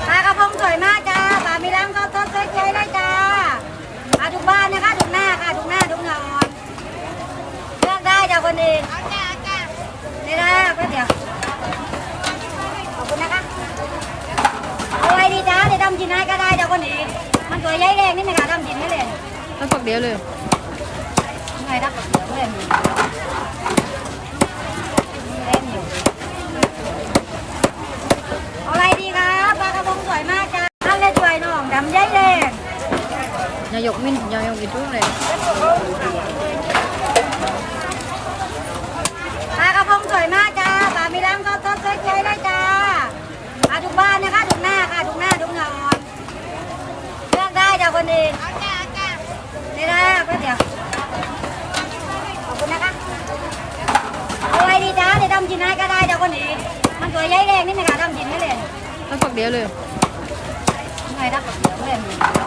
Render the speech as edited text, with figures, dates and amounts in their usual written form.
ปลากระพงสวยมากจ้าปลามีล้างข้าวต้มสวยๆเลยจ้าปลาทุกบ้านนะคะทุกหน้าค่ะทุกหน้าทุกงอนเลือกได้จ้าคนดีนี่นะก็เดี๋ยวขอบคุณนะคะเอาอะไรดีจ้าเดี๋ยวทำกินให้ก็ได้จ้าคนดีมันตัวใหญ่แรงนี่ไหมคะทำกินให้เลย ต้องฝักเดียวเลย ไงรับเดี๋ยวเล่นอยู่เล่นอยู่เอาอะไรดีคะปลากระพงสวยมากจ้าท่านเล่นสวยน้องดำใหญ่แรง นายกมินนายกกินทุกเลย ปลากระพงสวยมากจ้าปลามีล้างข้าวต้มสวยๆเลยจ้าปลาทุกบ้านนะคะทุกหน้าค่ะทุกหน้าทุกงอนเลือกได้จ้าคนดีนี่นะก็เดี๋ยวขอบคุณนะคะเอาอะไรดีจ้าเดี๋ยวทำกินให้ก็ได้จ้าคนดีมันตัวใหญ่แรงนี่ไหมคะทำกินให้เลย ต้องฝักเดียวเลย ไงรับเดี๋ยวเล่นอยู่